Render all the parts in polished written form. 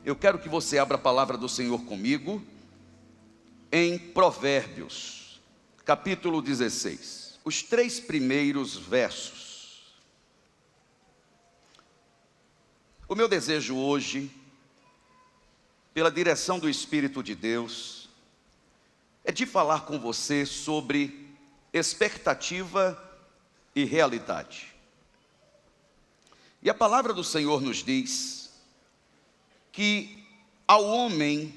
eu quero que você abra a palavra do Senhor comigo em Provérbios, capítulo 16, os 3 primeiros versos. O meu desejo hoje, pela direção do Espírito de Deus, é de falar com você sobre expectativa e realidade. E a palavra do Senhor nos diz que ao homem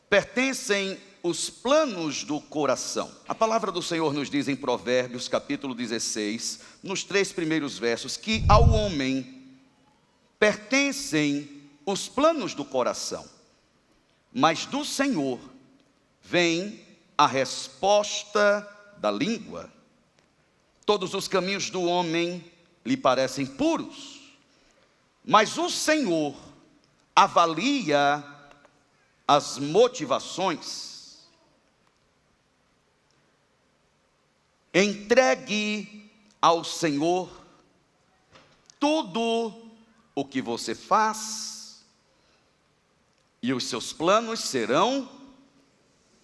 pertencem os planos do coração. A palavra do Senhor nos diz em Provérbios, capítulo 16, nos 3 primeiros versos, que ao homem pertencem os planos do coração, mas do Senhor vem a resposta da língua. Todos os caminhos do homem lhe parecem puros, mas o Senhor avalia as motivações. Entregue ao Senhor tudo o que você faz, e os seus planos serão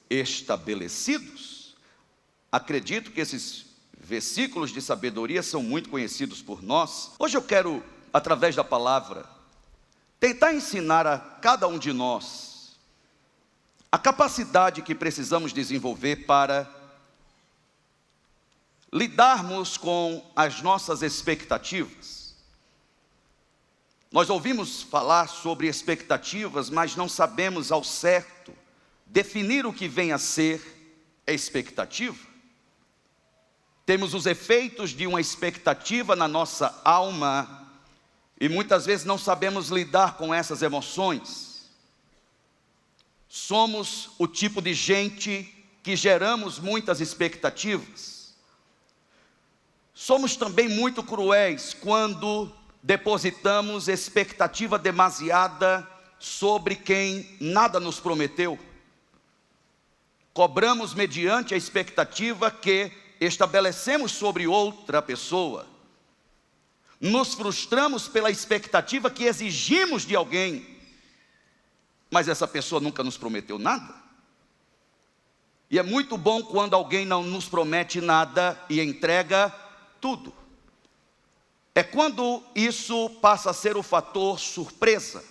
estabelecidos. Acredito que esses versículos de sabedoria são muito conhecidos por nós. Hoje eu quero, através da palavra, tentar ensinar a cada um de nós a capacidade que precisamos desenvolver para lidarmos com as nossas expectativas. Nós ouvimos falar sobre expectativas, mas não sabemos ao certo definir o que vem a ser a expectativa. Temos os efeitos de uma expectativa na nossa alma e muitas vezes não sabemos lidar com essas emoções. Somos o tipo de gente que geramos muitas expectativas. Somos também muito cruéis quando depositamos expectativa demasiada sobre quem nada nos prometeu. Cobramos mediante a expectativa que estabelecemos sobre outra pessoa. Nos frustramos pela expectativa que exigimos de alguém, mas essa pessoa nunca nos prometeu nada. E é muito bom quando alguém não nos promete nada e entrega tudo. É quando isso passa a ser o fator surpresa.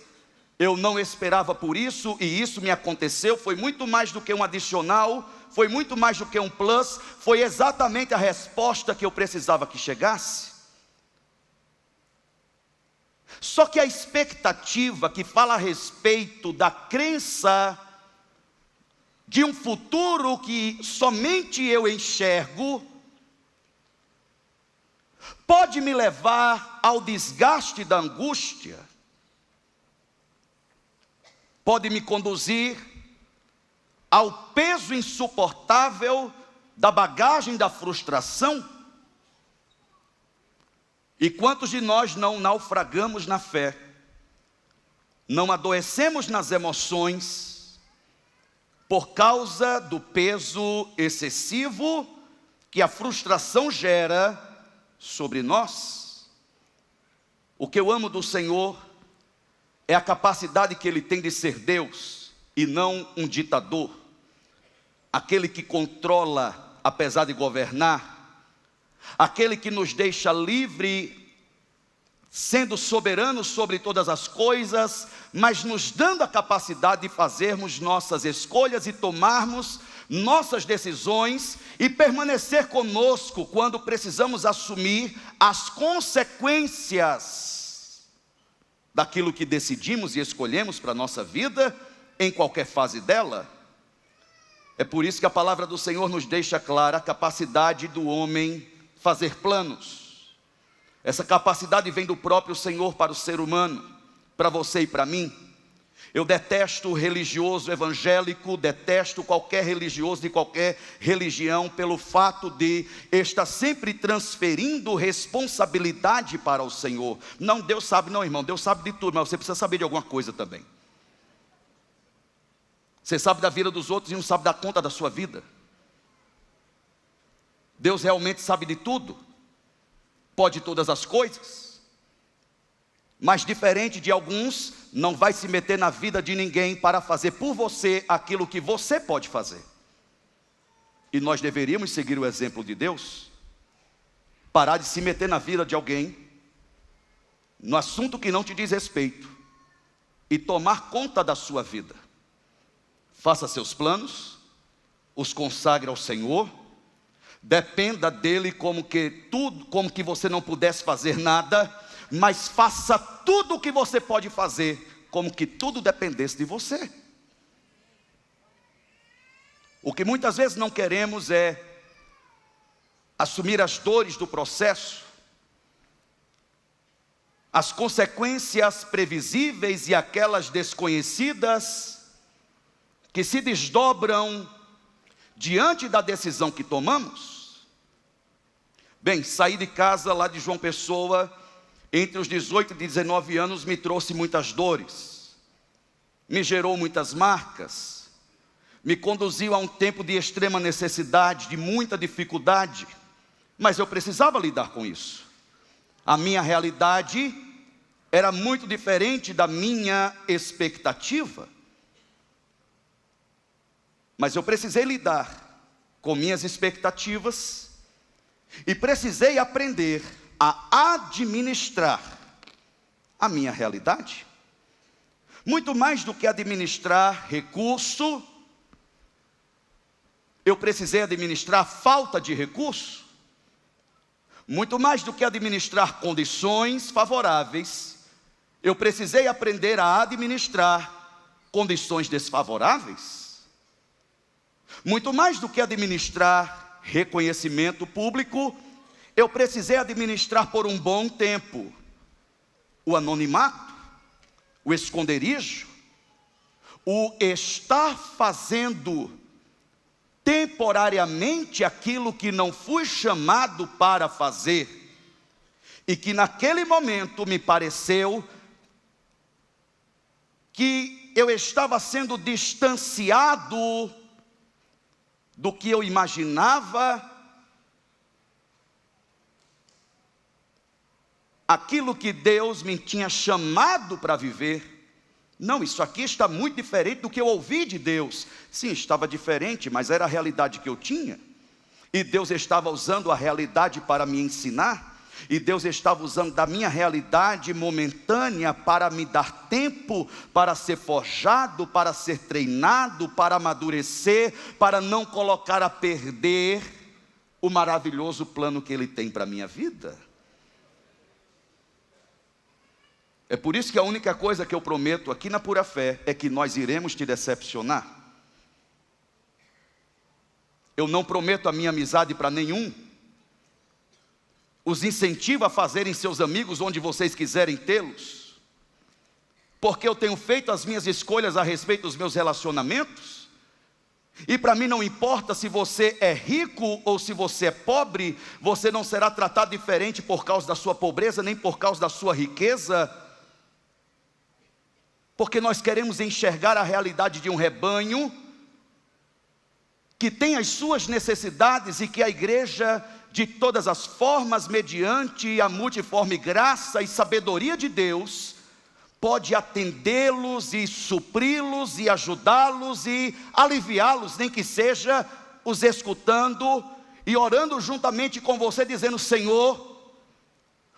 Eu não esperava por isso e isso me aconteceu. Foi muito mais do que um adicional, foi muito mais do que um plus, foi exatamente a resposta que eu precisava que chegasse. Só que a expectativa que fala a respeito da crença de um futuro que somente eu enxergo, pode me levar ao desgaste da angústia, pode me conduzir ao peso insuportável da bagagem da frustração. E quantos de nós não naufragamos na fé, não adoecemos nas emoções, por causa do peso excessivo que a frustração gera sobre nós? O que eu amo do Senhor é a capacidade que Ele tem de ser Deus e não um ditador, aquele que controla apesar de governar, aquele que nos deixa livre, sendo soberano sobre todas as coisas, mas nos dando a capacidade de fazermos nossas escolhas e tomarmos nossas decisões e permanecer conosco quando precisamos assumir as consequências daquilo que decidimos e escolhemos para a nossa vida, em qualquer fase dela. É por isso que a palavra do Senhor nos deixa clara a capacidade do homem fazer planos. Essa capacidade vem do próprio Senhor para o ser humano, para você e para mim. Eu detesto o religioso evangélico, detesto qualquer religioso de qualquer religião pelo fato de estar sempre transferindo responsabilidade para o Senhor. Não, Deus sabe, não, irmão, Deus sabe de tudo, mas você precisa saber de alguma coisa também. Você sabe da vida dos outros e não sabe dar conta da sua vida. Deus realmente sabe de tudo, pode todas as coisas. Mas diferente de alguns, não vai se meter na vida de ninguém para fazer por você aquilo que você pode fazer. E nós deveríamos seguir o exemplo de Deus, parar de se meter na vida de alguém, no assunto que não te diz respeito, e tomar conta da sua vida. Faça seus planos, os consagre ao Senhor, dependa dele como que você não pudesse fazer nada, mas faça tudo o que você pode fazer, como que tudo dependesse de você. O que muitas vezes não queremos é assumir as dores do processo, as consequências previsíveis e aquelas desconhecidas, que se desdobram diante da decisão que tomamos. Bem, sair de casa lá de João Pessoa, entre os 18 e 19 anos, me trouxe muitas dores, me gerou muitas marcas, me conduziu a um tempo de extrema necessidade, de muita dificuldade, mas eu precisava lidar com isso. A minha realidade era muito diferente da minha expectativa, mas eu precisei lidar com minhas expectativas e precisei aprender a administrar a minha realidade. Muito mais do que administrar recurso, eu precisei administrar falta de recurso. Muito mais do que administrar condições favoráveis, eu precisei aprender a administrar condições desfavoráveis. Muito mais do que administrar reconhecimento público, eu precisei administrar por um bom tempo o anonimato, o esconderijo, o estar fazendo temporariamente aquilo que não fui chamado para fazer, e que naquele momento me pareceu que eu estava sendo distanciado do que eu imaginava, aquilo que Deus me tinha chamado para viver. Não, isso aqui está muito diferente do que eu ouvi de Deus. Sim, estava diferente, mas era a realidade que eu tinha. E Deus estava usando a realidade para me ensinar. E Deus estava usando da minha realidade momentânea para me dar tempo para ser forjado, para ser treinado, para amadurecer, para não colocar a perder o maravilhoso plano que Ele tem para a minha vida. É por isso que a única coisa que eu prometo aqui na Pura Fé é que nós iremos te decepcionar. Eu não prometo a minha amizade para nenhum. Os incentivo a fazerem seus amigos onde vocês quiserem tê-los, porque eu tenho feito as minhas escolhas a respeito dos meus relacionamentos. E para mim não importa se você é rico ou se você é pobre, você não será tratado diferente por causa da sua pobreza, nem por causa da sua riqueza, porque nós queremos enxergar a realidade de um rebanho que tem as suas necessidades e que a igreja, de todas as formas, mediante a multiforme graça e sabedoria de Deus, pode atendê-los e supri-los e ajudá-los e aliviá-los, nem que seja os escutando e orando juntamente com você, dizendo: Senhor,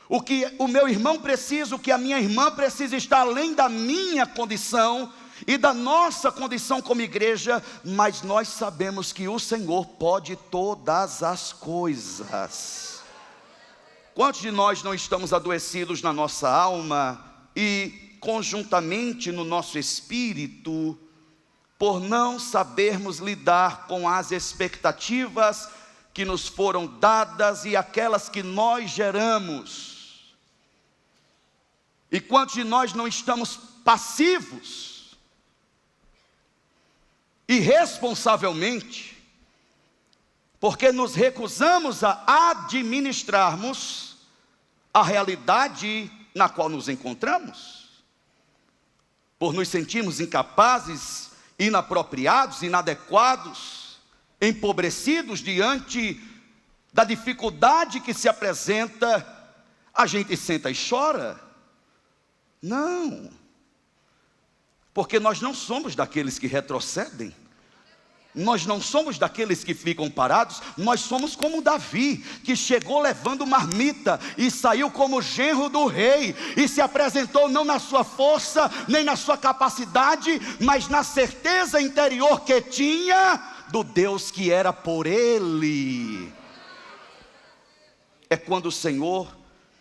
o que o meu irmão precisa, o que a minha irmã precisa, está além da minha condição e da nossa condição como igreja, mas nós sabemos que o Senhor pode todas as coisas. Quantos de nós não estamos adoecidos na nossa alma e conjuntamente no nosso espírito, por não sabermos lidar com as expectativas que nos foram dadas e aquelas que nós geramos? E quantos de nós não estamos passivos, irresponsavelmente, porque nos recusamos a administrarmos a realidade na qual nos encontramos, por nos sentirmos incapazes, inapropriados, inadequados, empobrecidos diante da dificuldade que se apresenta, a gente senta e chora. Não, porque nós não somos daqueles que retrocedem. Nós não somos daqueles que ficam parados. Nós somos como Davi, que chegou levando marmita e saiu como genro do rei, e se apresentou não na sua força, nem na sua capacidade, mas na certeza interior que tinha do Deus que era por ele. É quando o Senhor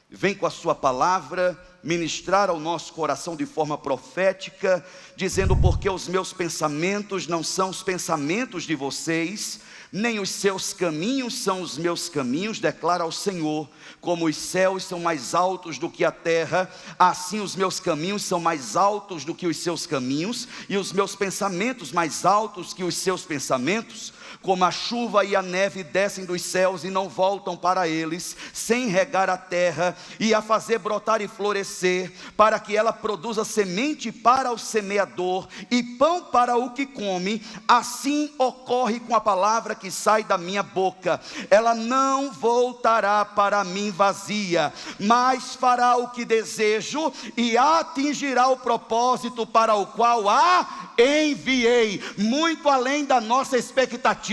vem com a sua palavra ministrar ao nosso coração de forma profética, dizendo: porque os meus pensamentos não são os pensamentos de vocês, nem os seus caminhos são os meus caminhos, declara o Senhor. Como os céus são mais altos do que a terra, assim os meus caminhos são mais altos do que os seus caminhos, e os meus pensamentos mais altos que os seus pensamentos. Como a chuva e a neve descem dos céus e não voltam para eles, sem regar a terra e a fazer brotar e florescer, para que ela produza semente para o semeador e pão para o que come, assim ocorre com a palavra que sai da minha boca. Ela não voltará para mim vazia, mas fará o que desejo e atingirá o propósito para o qual a enviei. Muito além da nossa expectativa,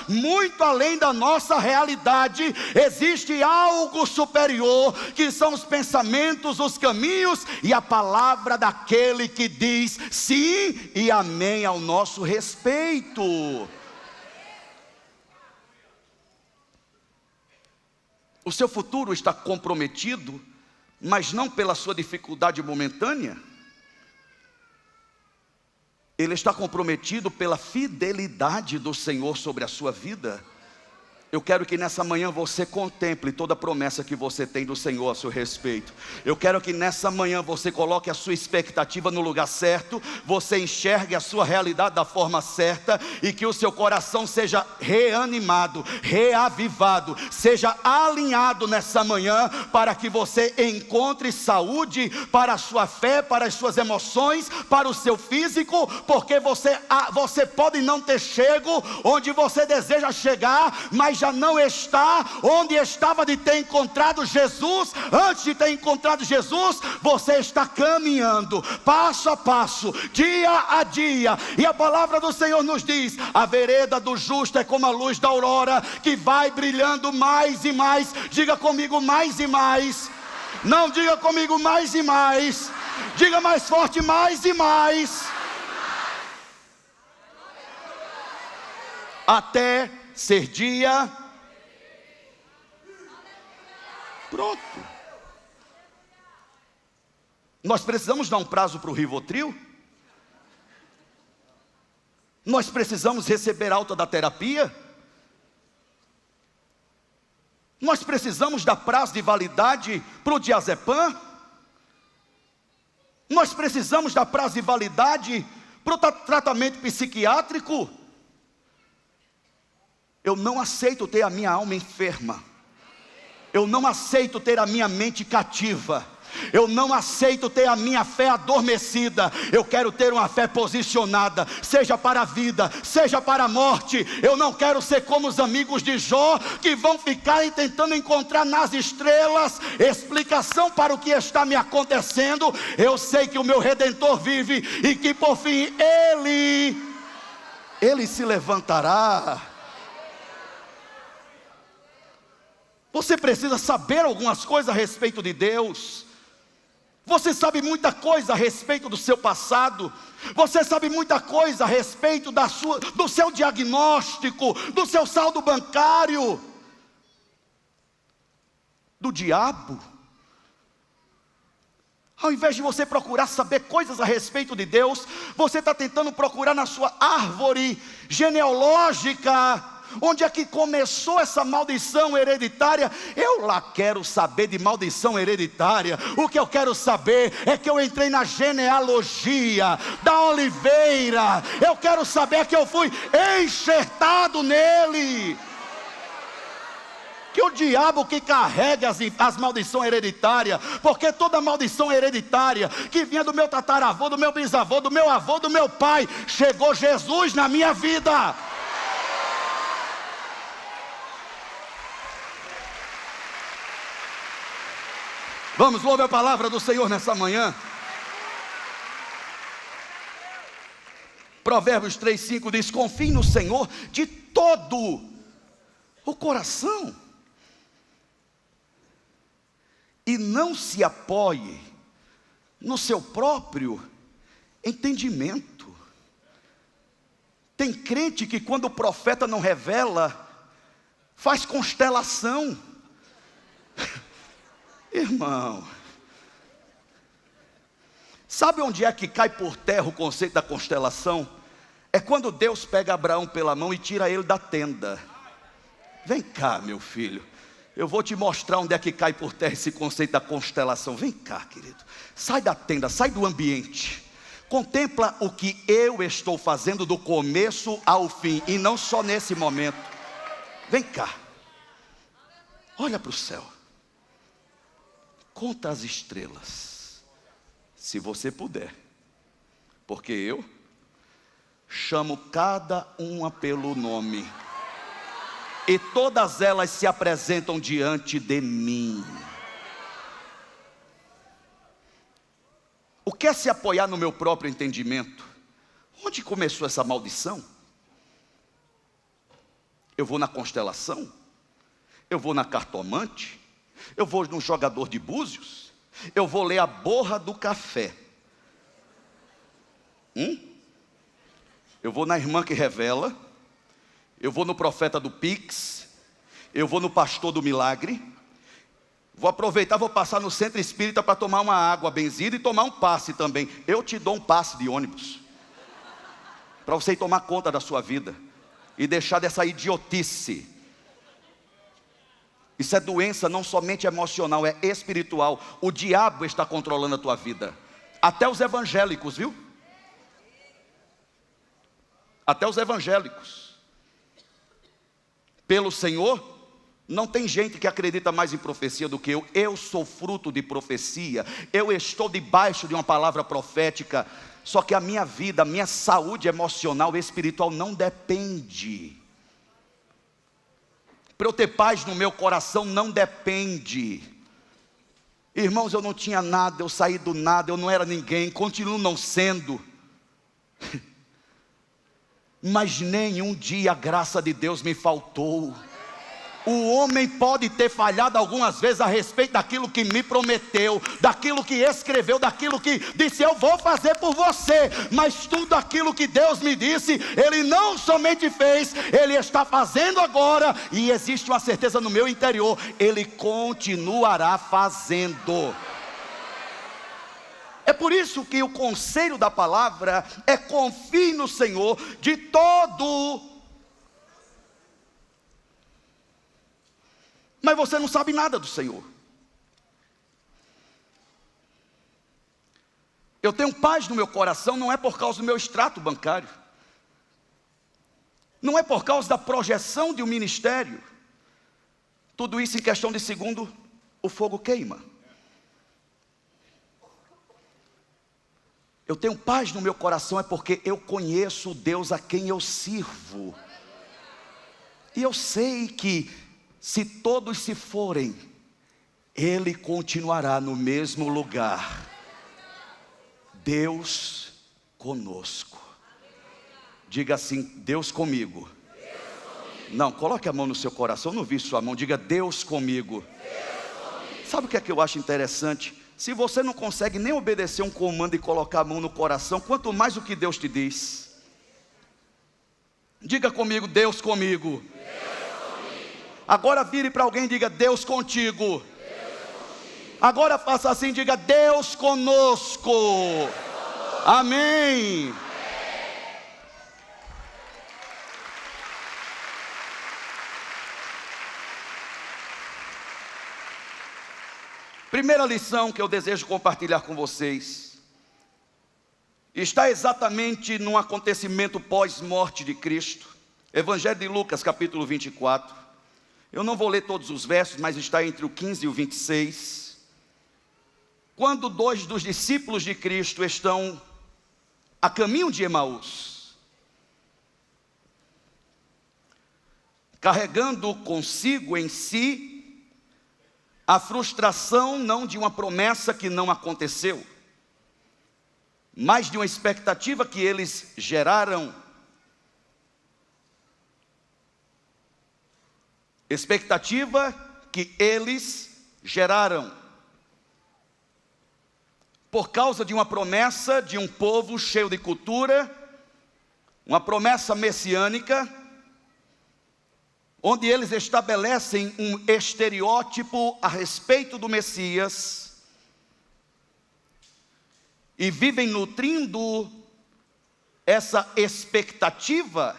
muito além da nossa realidade, existe algo superior, que são os pensamentos, os caminhos e a palavra daquele que diz sim e amém ao nosso respeito. O seu futuro está comprometido, mas não pela sua dificuldade momentânea. Ele está comprometido pela fidelidade do Senhor sobre a sua vida. Eu quero que nessa manhã você contemple toda a promessa que você tem do Senhor a seu respeito. Eu quero que nessa manhã você coloque a sua expectativa no lugar certo, você enxergue a sua realidade da forma certa, e que o seu coração seja reanimado, reavivado, seja alinhado nessa manhã, para que você encontre saúde para a sua fé, para as suas emoções, para o seu físico, porque você pode não ter chego onde você deseja chegar, mas já não está onde estava de ter encontrado Jesus. Antes de ter encontrado Jesus, você está caminhando passo a passo, dia a dia, e a palavra do Senhor nos diz: a vereda do justo é como a luz da aurora, que vai brilhando mais e mais. Diga comigo: mais e mais. Não, diga comigo: mais e mais. Diga mais forte: mais e mais. Até ser dia. Pronto. Nós precisamos dar um prazo para o Rivotril? Nós precisamos receber alta da terapia? Nós precisamos dar prazo de validade para o diazepam? Nós precisamos dar prazo de validade para o tratamento psiquiátrico? Eu não aceito ter a minha alma enferma. Eu não aceito ter a minha mente cativa. Eu não aceito ter a minha fé adormecida. Eu quero ter uma fé posicionada, seja para a vida, seja para a morte. Eu não quero ser como os amigos de Jó, que vão ficar tentando encontrar nas estrelas explicação para o que está me acontecendo. Eu sei que o meu Redentor vive, e que por fim Ele se levantará. Você precisa saber algumas coisas a respeito de Deus. Você sabe muita coisa a respeito do seu passado. Você sabe muita coisa a respeito do seu diagnóstico, do seu saldo bancário, do diabo. Ao invés de você procurar saber coisas a respeito de Deus, você está tentando procurar na sua árvore genealógica onde é que começou essa maldição hereditária. Eu lá quero saber de maldição hereditária. O que eu quero saber é que eu entrei na genealogia da oliveira. Eu quero saber que eu fui enxertado nele. Que o diabo que carrega as maldições hereditárias, porque toda maldição hereditária que vinha do meu tataravô, do meu bisavô, do meu avô, do meu pai, chegou Jesus na minha vida. Vamos, louve a palavra do Senhor nessa manhã. Provérbios 3:5 diz: confie no Senhor de todo o coração e não se apoie no seu próprio entendimento. Tem crente que quando o profeta não revela, faz constelação. Irmão, sabe onde é que cai por terra o conceito da constelação? É quando Deus pega Abraão pela mão e tira ele da tenda. Vem cá, meu filho, eu vou te mostrar onde é que cai por terra esse conceito da constelação. Vem cá, querido, sai da tenda, sai do ambiente. Contempla o que eu estou fazendo do começo ao fim, e não só nesse momento. Vem cá, olha para o céu, conta as estrelas, se você puder, porque eu chamo cada uma pelo nome, e todas elas se apresentam diante de mim. O que é se apoiar no meu próprio entendimento? Onde começou essa maldição? Eu vou na constelação? Eu vou na cartomante? Eu vou no jogador de búzios? Eu vou ler a borra do café? Eu vou na irmã que revela? Eu vou no profeta do Pix? Eu vou no pastor do milagre? Vou aproveitar, vou passar no centro espírita para tomar uma água benzida e tomar um passe também. Eu te dou um passe de ônibus, para você ir tomar conta da sua vida e deixar dessa idiotice. Isso é doença não somente emocional, é espiritual. O diabo está controlando a tua vida. Até os evangélicos, viu? Até os evangélicos. Pelo Senhor, não tem gente que acredita mais em profecia do que eu. Eu sou fruto de profecia. Eu estou debaixo de uma palavra profética. Só que a minha vida, a minha saúde emocional e espiritual não depende. Para eu ter paz no meu coração não depende. Irmãos, eu não tinha nada, eu saí do nada, eu não era ninguém, continuo não sendo. Mas nenhum dia a graça de Deus me faltou. O homem pode ter falhado algumas vezes a respeito daquilo que me prometeu, daquilo que escreveu, daquilo que disse eu vou fazer por você, mas tudo aquilo que Deus me disse, Ele não somente fez, Ele está fazendo agora, e existe uma certeza no meu interior, Ele continuará fazendo. É por isso que o conselho da palavra é: confie no Senhor de todo. Mas você não sabe nada do Senhor. Eu tenho paz no meu coração, não é por causa do meu extrato bancário, não é por causa da projeção de um ministério. Tudo isso em questão de segundo, o fogo queima. Eu tenho paz no meu coração é porque eu conheço o Deus a quem eu sirvo. E eu sei que se todos se forem, Ele continuará no mesmo lugar. Deus conosco. Diga assim: Deus comigo. Não, coloque a mão no seu coração, eu não vi sua mão, diga: Deus comigo. Sabe o que é que eu acho interessante? Se você não consegue nem obedecer um comando e colocar a mão no coração, quanto mais o que Deus te diz. Diga comigo: Deus comigo. Agora vire para alguém e diga: Deus contigo. Agora faça assim, diga: Deus conosco. Amém. Primeira lição que eu desejo compartilhar com vocês está exatamente num acontecimento pós-morte de Cristo. Evangelho de Lucas, capítulo 24. Eu não vou ler todos os versos, mas está entre o 15 e o 26. Quando dois dos discípulos de Cristo estão a caminho de Emaús, carregando consigo em si a frustração não de uma promessa que não aconteceu, mais de uma expectativa que eles geraram. Expectativa que eles geraram. Por causa de uma promessa de um povo cheio de cultura, uma promessa messiânica, onde eles estabelecem um estereótipo a respeito do Messias, e vivem nutrindo essa expectativa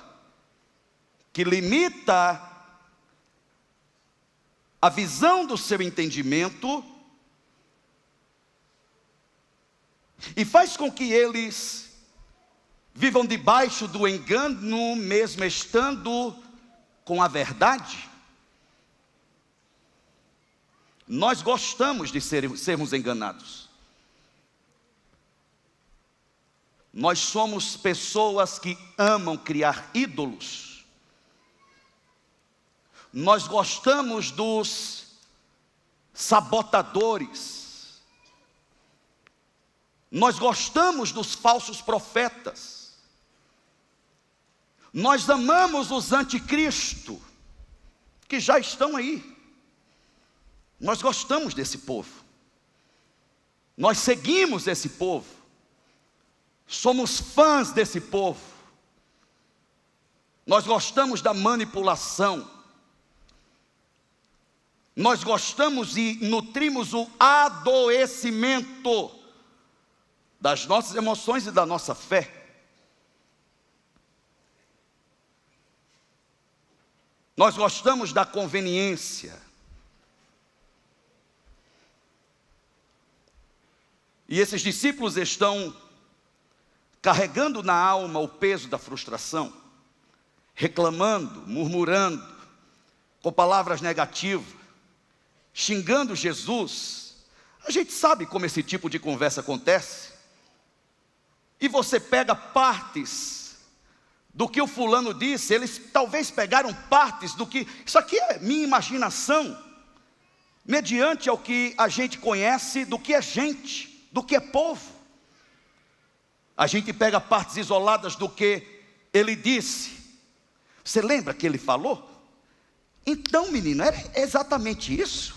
que limita a visão do seu entendimento, e faz com que eles vivam debaixo do engano, mesmo estando com a verdade. Nós gostamos de sermos enganados. Nós somos pessoas que amam criar ídolos. Nós gostamos dos sabotadores. Nós gostamos dos falsos profetas. Nós amamos os anticristo, que já estão aí. Nós gostamos desse povo. Nós seguimos esse povo. Somos fãs desse povo. Nós gostamos da manipulação. Nós gostamos e nutrimos o adoecimento das nossas emoções e da nossa fé. Nós gostamos da conveniência. E esses discípulos estão carregando na alma o peso da frustração, reclamando, murmurando, com palavras negativas, xingando Jesus. A gente sabe como esse tipo de conversa acontece. E você pega partes do que o fulano disse, eles talvez pegaram partes do que... Isso aqui é minha imaginação, mediante ao que a gente conhece do que é gente, do que é povo. A gente pega partes isoladas do que ele disse. Você lembra que ele falou? Então, menino, era exatamente isso.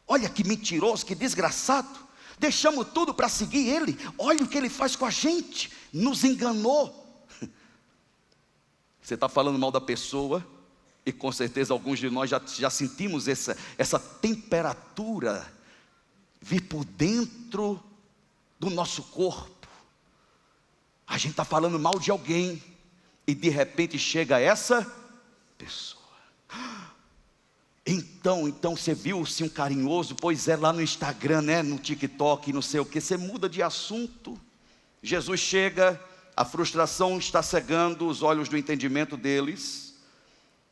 Olha que mentiroso, que desgraçado. Deixamos tudo para seguir ele. Olha o que ele faz com a gente. Nos enganou. Você está falando mal da pessoa, e com certeza alguns de nós já sentimos essa temperatura vir por dentro do nosso corpo. A gente está falando mal de alguém, e de repente chega essa pessoa. Então você viu o sim carinhoso? Pois é, lá no Instagram, né, no TikTok, não sei o que. Você muda de assunto. Jesus chega, a frustração está cegando os olhos do entendimento deles.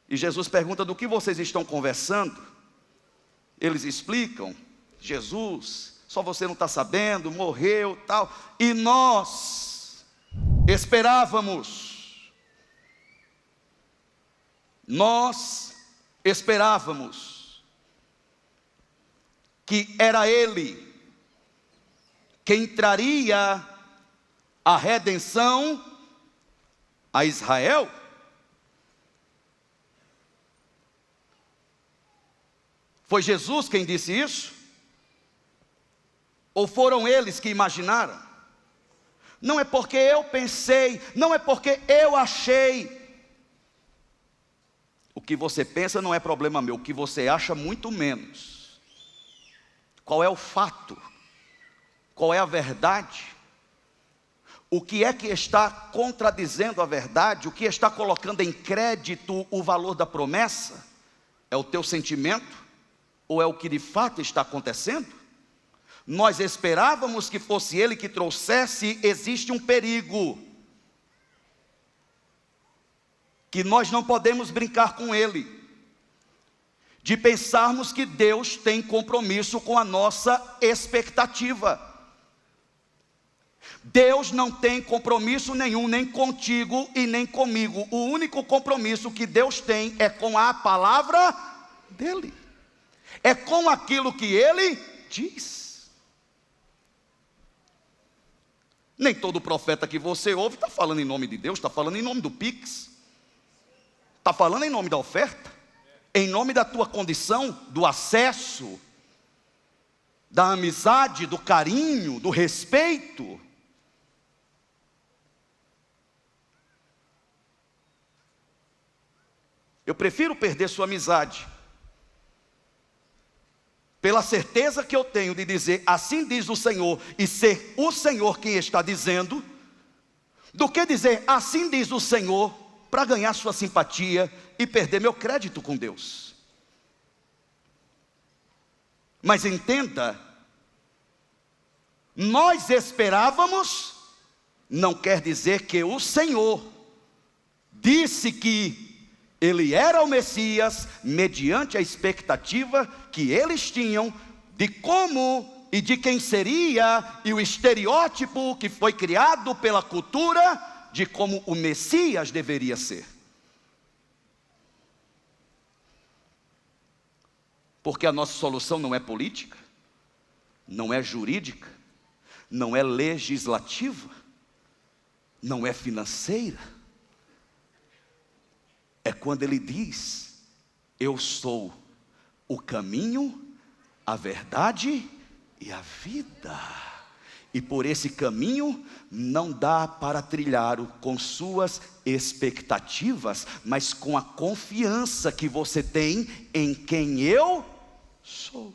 E Jesus pergunta: do que vocês estão conversando? Eles explicam: Jesus, só você não está sabendo, morreu, tal. E nós esperávamos. Que era Ele quem traria a redenção a Israel. Foi Jesus quem disse isso? Ou foram eles que imaginaram? Não é porque eu pensei, não é porque eu achei. O que você pensa não é problema meu, o que você acha muito menos. Qual é o fato? Qual é a verdade? O que é que está contradizendo a verdade? O que está colocando em crédito o valor da promessa? É o teu sentimento? Ou é o que de fato está acontecendo? Nós esperávamos que fosse Ele que trouxesse. Existe um perigo, que nós não podemos brincar com ele, de pensarmos que Deus tem compromisso com a nossa expectativa. Deus não tem compromisso nenhum, nem contigo e nem comigo. O único compromisso que Deus tem é com a palavra dele, é com aquilo que ele diz. Nem todo profeta que você ouve está falando em nome de Deus, está falando em nome do Pix, está falando em nome da oferta, em nome da tua condição, do acesso, da amizade, do carinho, do respeito. Eu prefiro perder sua amizade pela certeza que eu tenho de dizer, assim diz o Senhor, e ser o Senhor quem está dizendo, do que dizer, assim diz o Senhor, para ganhar sua simpatia e perder meu crédito com Deus. Mas entenda, nós esperávamos, não quer dizer que o Senhor disse que Ele era o Messias, mediante a expectativa que eles tinham de como e de quem seria, e o estereótipo que foi criado pela cultura de como o Messias deveria ser. Porque a nossa solução não é política, não é jurídica, não é legislativa, não é financeira. É quando Ele diz, eu sou o caminho, a verdade e a vida. E por esse caminho não dá para trilhar com suas expectativas, mas com a confiança que você tem em quem eu sou.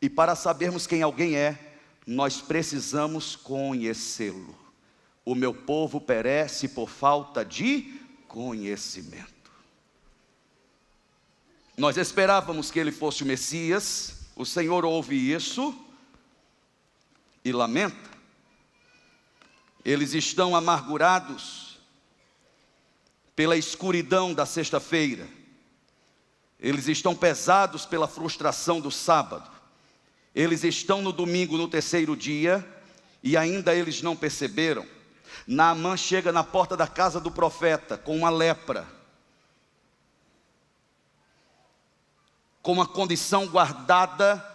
E para sabermos quem alguém é, nós precisamos conhecê-lo. O meu povo perece por falta de conhecimento. Nós esperávamos que ele fosse o Messias, o Senhor ouve isso e lamenta. Eles estão amargurados pela escuridão da sexta-feira, eles estão pesados pela frustração do sábado, eles estão no domingo, no terceiro dia, e ainda eles não perceberam. Naamã chega na porta da casa do profeta com uma lepra, com uma condição guardada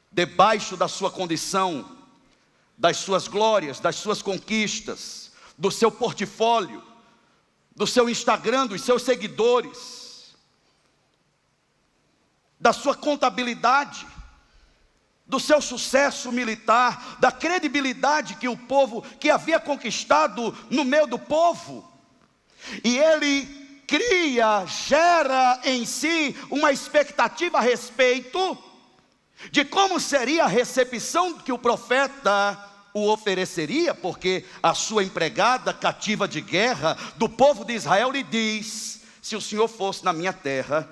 debaixo da sua condição, das suas glórias, das suas conquistas, do seu portfólio, do seu Instagram, dos seus seguidores, da sua contabilidade, do seu sucesso militar, da credibilidade que o povo, que havia conquistado no meio do povo. E ele cria, gera em si uma expectativa a respeito de como seria a recepção que o profeta o ofereceria, porque a sua empregada cativa de guerra do povo de Israel lhe diz, se o Senhor fosse na minha terra,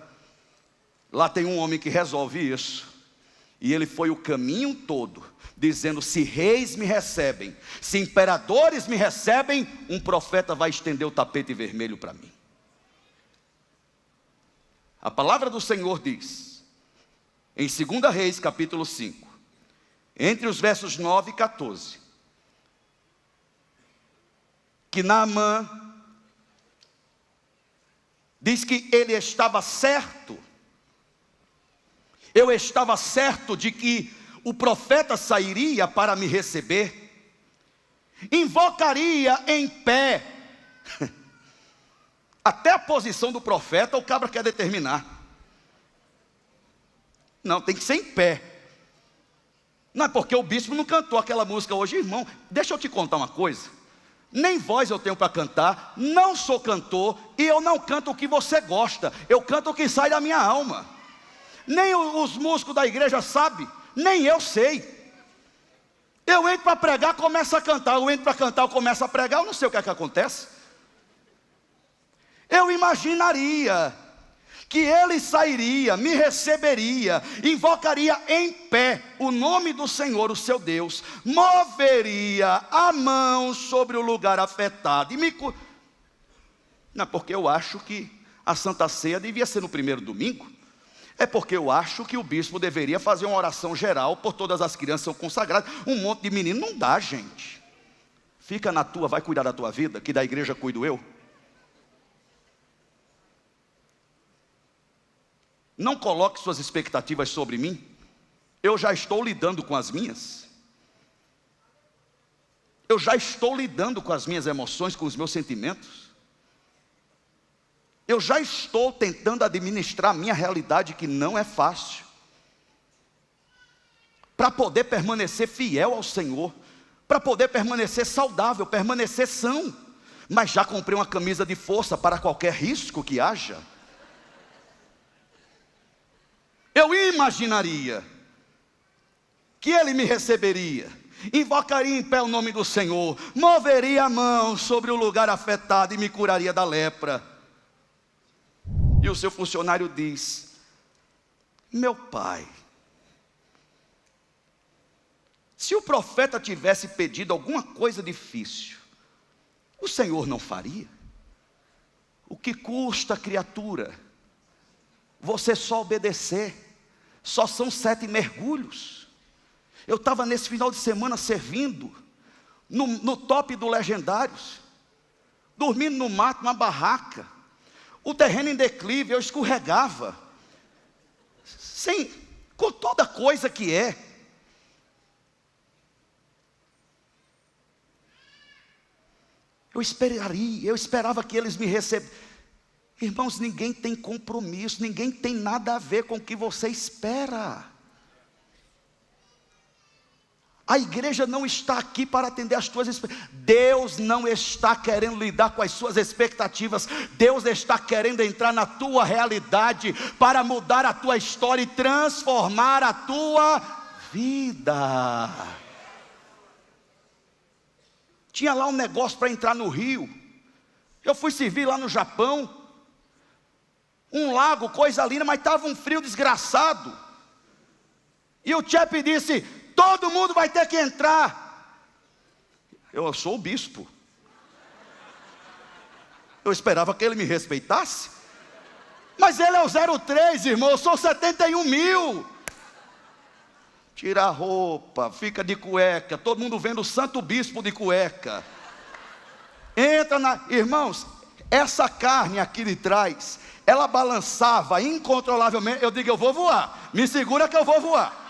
lá tem um homem que resolve isso. E ele foi o caminho todo, dizendo, se reis me recebem, se imperadores me recebem, um profeta vai estender o tapete vermelho para mim. A palavra do Senhor diz, em 2 Reis capítulo 5, entre os versos 9 e 14, que Naamã diz que ele estava certo, eu estava certo de que o profeta sairia para me receber, invocaria em pé, até a posição do profeta o cabra quer determinar, não, tem que ser em pé, não é porque o bispo não cantou aquela música hoje, irmão, deixa eu te contar uma coisa, nem voz eu tenho para cantar, não sou cantor, e eu não canto o que você gosta, eu canto o que sai da minha alma, nem os músicos da igreja sabem, nem eu sei, eu entro para pregar, começo a cantar, eu entro para cantar, eu começo a pregar, eu não sei o que é que acontece, eu imaginaria que ele sairia, me receberia, invocaria em pé o nome do Senhor, o seu Deus, moveria a mão sobre o lugar afetado, e não, porque eu acho que a Santa Ceia devia ser no primeiro domingo, é porque eu acho que o bispo deveria fazer uma oração geral, por todas as crianças são consagradas, um monte de menino, não dá gente, fica na tua, vai cuidar da tua vida, que da igreja cuido eu. Não coloque suas expectativas sobre mim, eu já estou lidando com as minhas. Eu já estou lidando com as minhas emoções, com os meus sentimentos. Eu já estou tentando administrar a minha realidade, que não é fácil, para poder permanecer fiel ao Senhor, para poder permanecer saudável, permanecer são. Mas já comprei uma camisa de força para qualquer risco que haja. Eu imaginaria que Ele me receberia, invocaria em pé o nome do Senhor, moveria a mão sobre o lugar afetado e me curaria da lepra. E o seu funcionário diz: meu pai, se o profeta tivesse pedido alguma coisa difícil, o Senhor não faria? O que custa, criatura, você só obedecer? Só são 7 mergulhos. Eu estava nesse final de semana servindo no top do Legendários, dormindo no mato, numa barraca, o terreno em declive, eu escorregava, com toda coisa que é. Eu esperava que eles me recebessem. Irmãos, ninguém tem compromisso, ninguém tem nada a ver com o que você espera. A igreja não está aqui para atender as tuas expectativas. Deus não está querendo lidar com as suas expectativas. Deus está querendo entrar na tua realidade para mudar a tua história e transformar a tua vida. Tinha lá um negócio para entrar no rio. Eu fui servir lá no Japão. Um lago, coisa linda, mas estava um frio desgraçado. E o chefe disse: todo mundo vai ter que entrar. Eu sou o bispo. Eu esperava que ele me respeitasse. Mas ele é o 03, irmão, eu sou 71 mil. Tira a roupa, fica de cueca. Todo mundo vendo o santo bispo de cueca. Entra na... Irmãos, essa carne aqui de trás, ela balançava incontrolavelmente. Eu digo: eu vou voar, me segura que eu vou voar.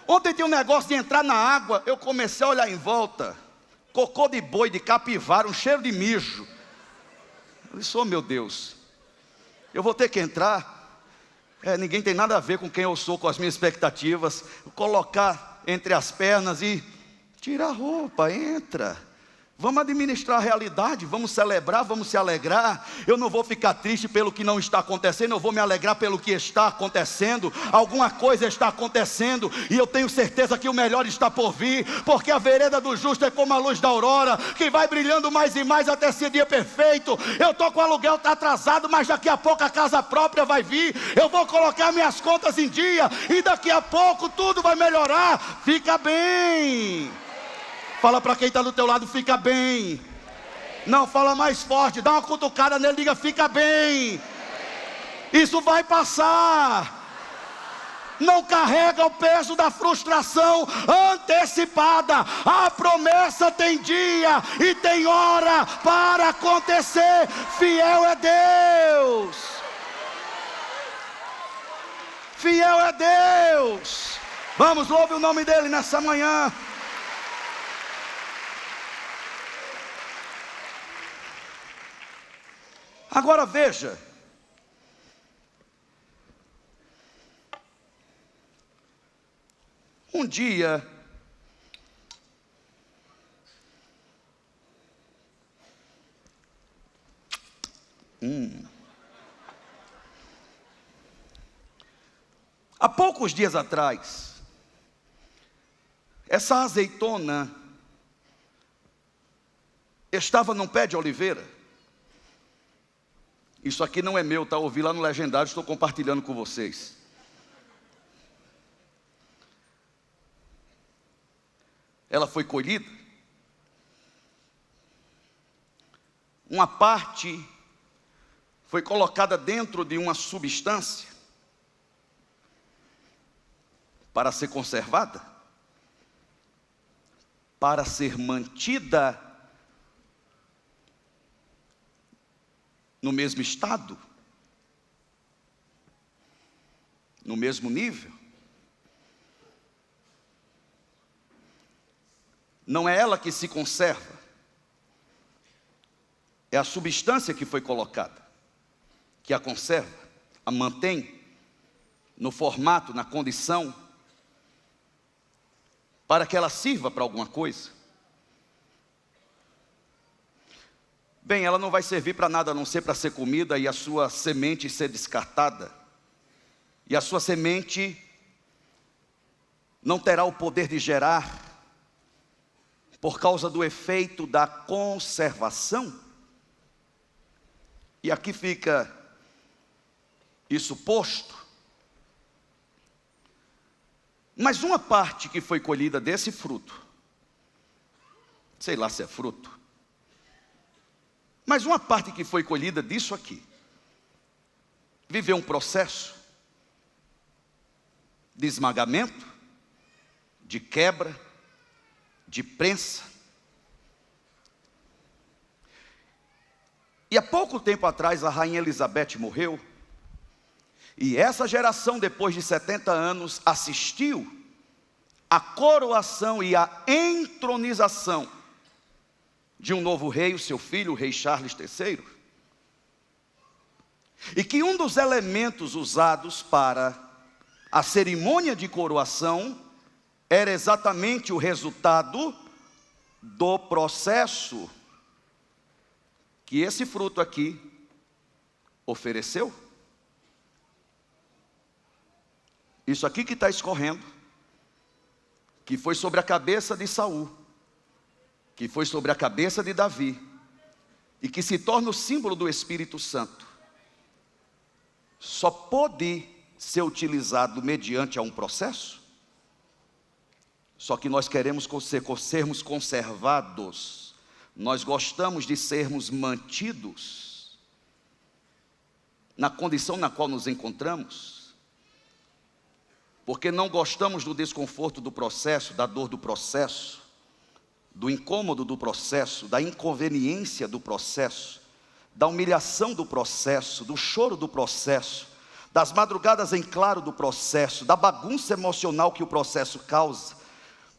Ontem tinha um negócio de entrar na água. Eu comecei a olhar em volta. Cocô de boi, de capivara, um cheiro de mijo. Eu disse: oh meu Deus, eu vou ter que entrar. Ninguém tem nada a ver com quem eu sou, com as minhas expectativas. Colocar entre as pernas e tira a roupa, entra. Vamos administrar a realidade, vamos celebrar, vamos se alegrar. Eu não vou ficar triste pelo que não está acontecendo, eu vou me alegrar pelo que está acontecendo. Alguma coisa está acontecendo e eu tenho certeza que o melhor está por vir, porque a vereda do justo é como a luz da aurora, que vai brilhando mais e mais até esse dia perfeito. Eu estou com o aluguel, está atrasado, mas daqui a pouco a casa própria vai vir. Eu vou colocar minhas contas em dia e daqui a pouco tudo vai melhorar. Fica bem. Fala para quem está do teu lado: fica bem. Não, fala mais forte, dá uma cutucada nele, diga: fica bem. Isso vai passar. Não carrega o peso da frustração antecipada. A promessa tem dia e tem hora para acontecer. Fiel é Deus. Fiel é Deus. Vamos, louve o nome dele nessa manhã. Agora veja, um dia, há poucos dias atrás, essa azeitona estava num pé de oliveira. Isso aqui não é meu, tá? Ouvi lá no Legendário, estou compartilhando com vocês. Ela foi colhida. Uma parte foi colocada dentro de uma substância para ser conservada, para ser mantida no mesmo estado, no mesmo nível. Não é ela que se conserva, é a substância que foi colocada, que a conserva, a mantém no formato, na condição, para que ela sirva para alguma coisa. Bem, ela não vai servir para nada a não ser para ser comida e a sua semente ser descartada. E a sua semente não terá o poder de gerar, por causa do efeito da conservação. E aqui fica isso posto. Mas uma parte que foi colhida desse fruto, sei lá se é fruto, mas uma parte que foi colhida disso aqui, viveu um processo de esmagamento, de quebra, de prensa. E há pouco tempo atrás a rainha Elizabeth morreu, e essa geração, depois de 70 anos, assistiu à coroação e à entronização de um novo rei, o seu filho, o rei Charles III. E que um dos elementos usados para a cerimônia de coroação era exatamente o resultado do processo que esse fruto aqui ofereceu. Isso aqui que está escorrendo, que foi sobre a cabeça de Saul, que foi sobre a cabeça de Davi, e que se torna o símbolo do Espírito Santo, só pode ser utilizado mediante a um processo. Só que nós queremos sermos conservados, nós gostamos de sermos mantidos na condição na qual nos encontramos, porque não gostamos do desconforto do processo, da dor do processo, do incômodo do processo, da inconveniência do processo, da humilhação do processo, do choro do processo, das madrugadas em claro do processo, da bagunça emocional que o processo causa,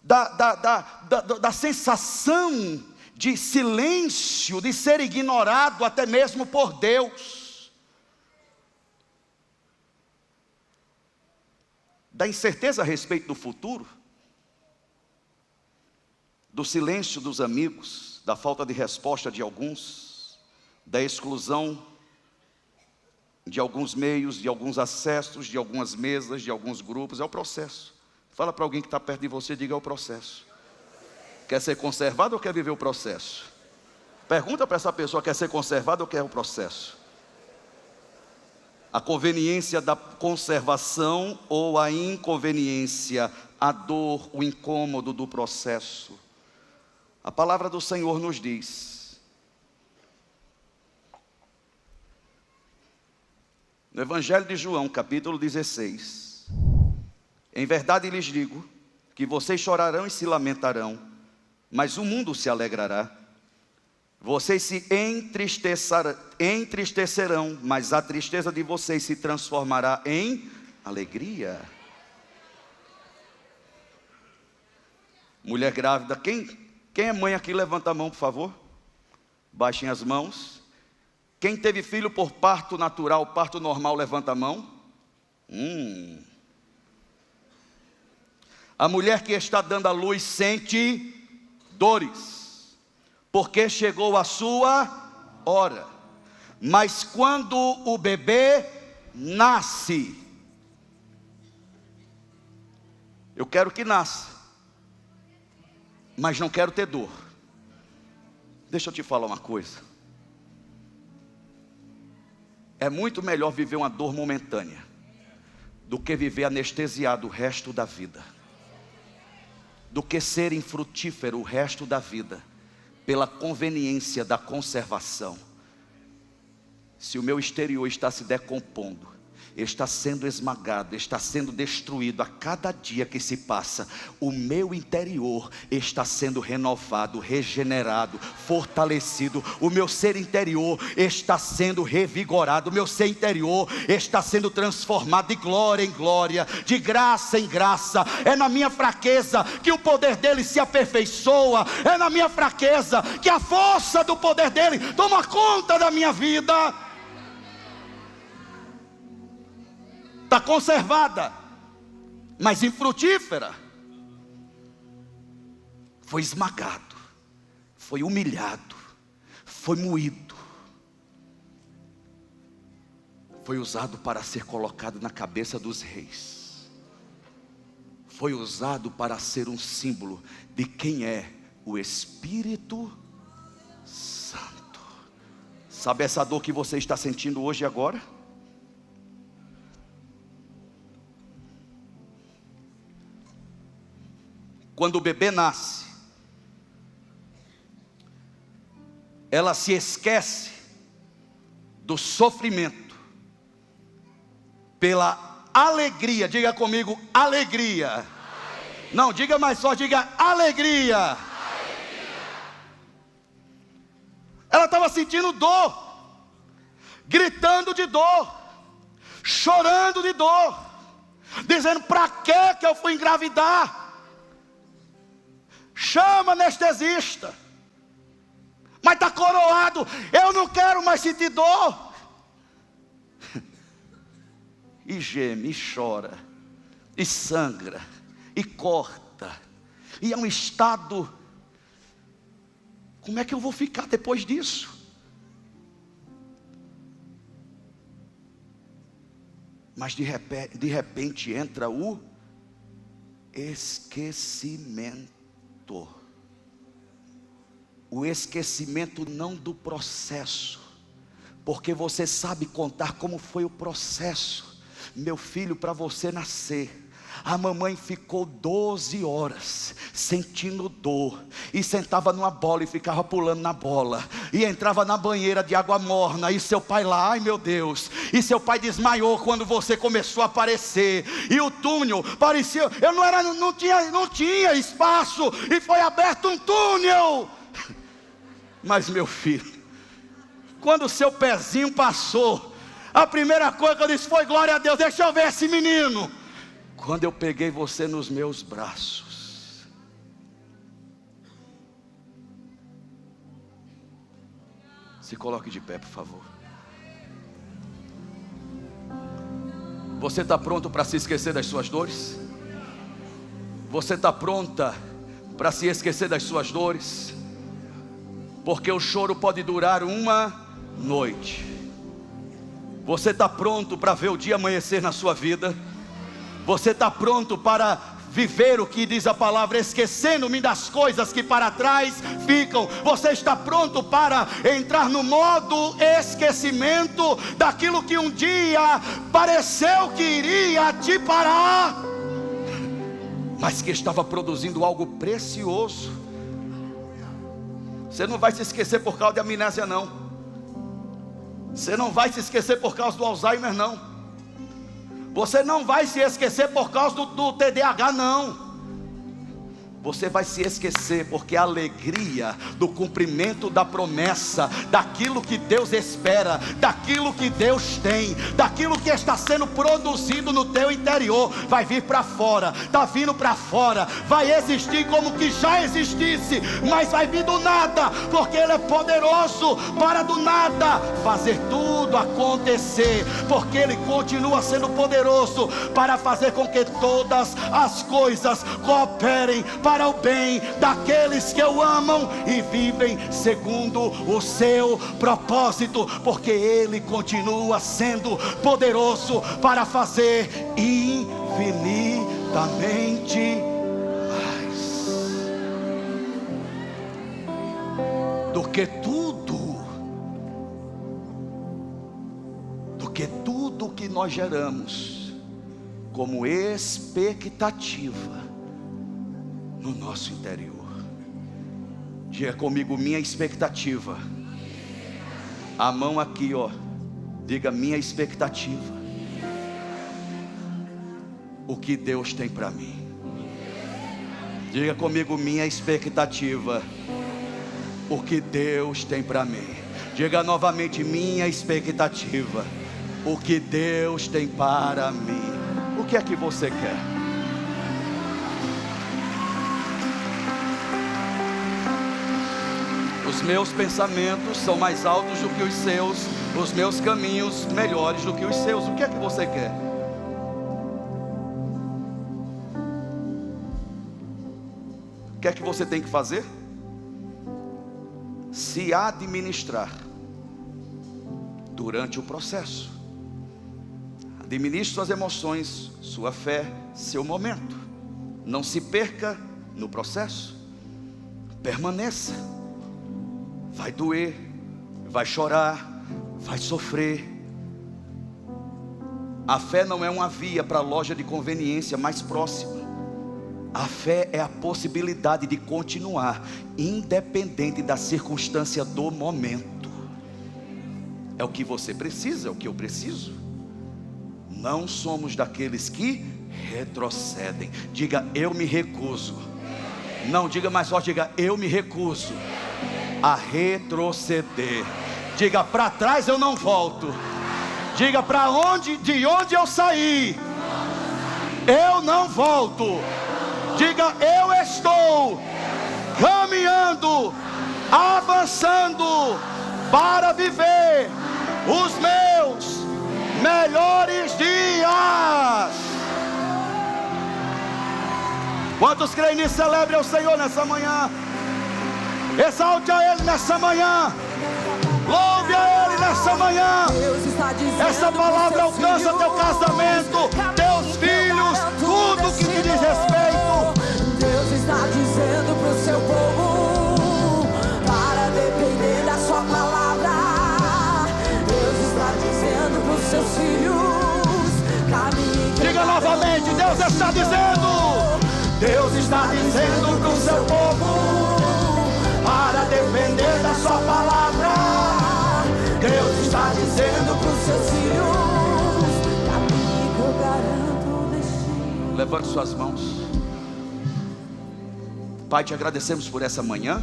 da sensação de silêncio, de ser ignorado até mesmo por Deus, da incerteza a respeito do futuro, do silêncio dos amigos, da falta de resposta de alguns, da exclusão de alguns meios, de alguns acessos, de algumas mesas, de alguns grupos. É o processo. Fala para alguém que está perto de você, diga: é o processo. Quer ser conservado ou quer viver o processo? Pergunta para essa pessoa: quer ser conservado ou quer o processo? A conveniência da conservação ou a inconveniência, a dor, o incômodo do processo. A palavra do Senhor nos diz, no Evangelho de João, capítulo 16: em verdade lhes digo, que vocês chorarão e se lamentarão, mas o mundo se alegrará. Vocês se entristecerão, mas a tristeza de vocês se transformará em alegria. Mulher grávida, quem é mãe aqui? Levanta a mão, por favor. Baixem as mãos. Quem teve filho por parto natural, parto normal, levanta a mão. A mulher que está dando à luz sente dores, porque chegou a sua hora. Mas quando o bebê nasce, eu quero que nasça, mas não quero ter dor. Deixa eu te falar uma coisa. É muito melhor viver uma dor momentânea do que viver anestesiado o resto da vida, do que ser infrutífero o resto da vida pela conveniência da conservação. Se o meu exterior está se decompondo, está sendo esmagado, está sendo destruído a cada dia que se passa. O meu interior está sendo renovado, regenerado, fortalecido. O meu ser interior está sendo revigorado. O meu ser interior está sendo transformado de glória em glória, de graça em graça. É na minha fraqueza que o poder dele se aperfeiçoa. É na minha fraqueza que a força do poder dele toma conta da minha vida. Está conservada, mas infrutífera. Foi esmagado, foi humilhado, foi moído, foi usado para ser colocado na cabeça dos reis, foi usado para ser um símbolo de quem é o Espírito Santo. Sabe essa dor que você está sentindo hoje e agora? Quando o bebê nasce, ela se esquece do sofrimento pela alegria. Diga comigo, alegria. Não, diga mais só, diga alegria. Ela estava sentindo dor, gritando de dor, chorando de dor, dizendo: para que eu fui engravidar? Chama anestesista. Mas está coroado, eu não quero mais sentir dor. E geme, e chora, e sangra, e corta. E é um estado. Como é que eu vou ficar depois disso? Mas de repente entra o esquecimento. O esquecimento não do processo, porque você sabe contar como foi o processo. Meu filho, para você nascer, a mamãe ficou 12 horas sentindo dor, e sentava numa bola e ficava pulando na bola, e entrava na banheira de água morna, e seu pai lá, ai meu Deus, e seu pai desmaiou quando você começou a aparecer, e o túnel parecia, não tinha espaço, e foi aberto um túnel. Mas meu filho, quando o seu pezinho passou, a primeira coisa que eu disse foi: glória a Deus, deixa eu ver esse menino. Quando eu peguei você nos meus braços, se coloque de pé, por favor. Você está pronto para se esquecer das suas dores? Você está pronta para se esquecer das suas dores? Porque o choro pode durar uma noite. Você está pronto para ver o dia amanhecer na sua vida? Você está pronto para viver o que diz a palavra, esquecendo-me das coisas que para trás ficam? Você está pronto para entrar no modo esquecimento daquilo que um dia pareceu que iria te parar, mas que estava produzindo algo precioso? Você não vai se esquecer por causa de amnésia, não. Você não vai se esquecer por causa do Alzheimer, não. Você não vai se esquecer por causa do TDAH, não. Você vai se esquecer porque a alegria do cumprimento da promessa, daquilo que Deus espera, daquilo que Deus tem, daquilo que está sendo produzido no teu interior, vai vir para fora. Está vindo para fora, vai existir como que já existisse, mas vai vir do nada, porque Ele é poderoso para do nada fazer tudo acontecer, porque Ele continua sendo poderoso para fazer com que todas as coisas cooperem para o bem daqueles que o amam e vivem segundo o seu propósito, porque Ele continua sendo poderoso para fazer infinitamente mais do que tudo que nós geramos como expectativa no nosso interior. Diga comigo, minha expectativa. A mão aqui, ó. Diga, minha expectativa o que Deus tem para mim. Diga comigo, minha expectativa, o que Deus tem para mim. Diga novamente, minha expectativa, o que Deus tem para mim. O que é que você quer? Os meus pensamentos são mais altos do que os seus, os meus caminhos melhores do que os seus. O que é que você quer? O que é que você tem que fazer? Se administrar durante o processo. Administre suas emoções, sua fé, seu momento. Não se perca no processo. Permaneça. Vai doer, vai chorar, vai sofrer. A fé não é uma via para a loja de conveniência mais próxima. A fé é a possibilidade de continuar, independente da circunstância do momento. É o que você precisa, é o que eu preciso. Não somos daqueles que retrocedem. Diga, eu me recuso. Não, diga mais forte, diga, eu me recuso a retroceder. Diga, para trás eu não volto. Diga, para onde, de onde eu saí, eu não volto. Diga, eu estou caminhando, avançando para viver os meus melhores dias. Quantos creem nisso? Celebre ao Senhor nessa manhã. Exalte a Ele nessa manhã. Louve a Ele nessa manhã. Essa palavra alcança teu casamento, teus filhos, tudo que te diz respeito. Deus está dizendo pro seu povo, para depender da sua palavra. Deus está dizendo pros seus filhos, caminhe. Diga novamente, Deus está dizendo. Deus está dizendo pro seu povo, para depender da sua palavra. Deus está dizendo para os seus filhos, caminhe que eu garanto o destino. Levante suas mãos. Pai, te agradecemos por essa manhã,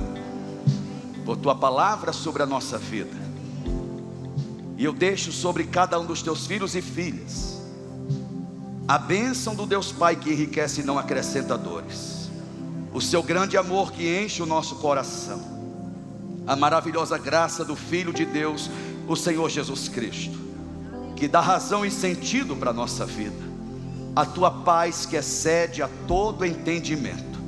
por tua palavra sobre a nossa vida. E eu deixo sobre cada um dos teus filhos e filhas a bênção do Deus Pai que enriquece e não acrescenta dores, o seu grande amor que enche o nosso coração, a maravilhosa graça do Filho de Deus, o Senhor Jesus Cristo, que dá razão e sentido para a nossa vida, a tua paz que excede a todo entendimento,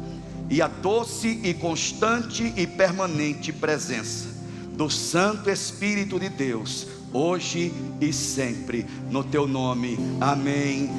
e a doce e constante e permanente presença do Santo Espírito de Deus, hoje e sempre, no teu nome, amém.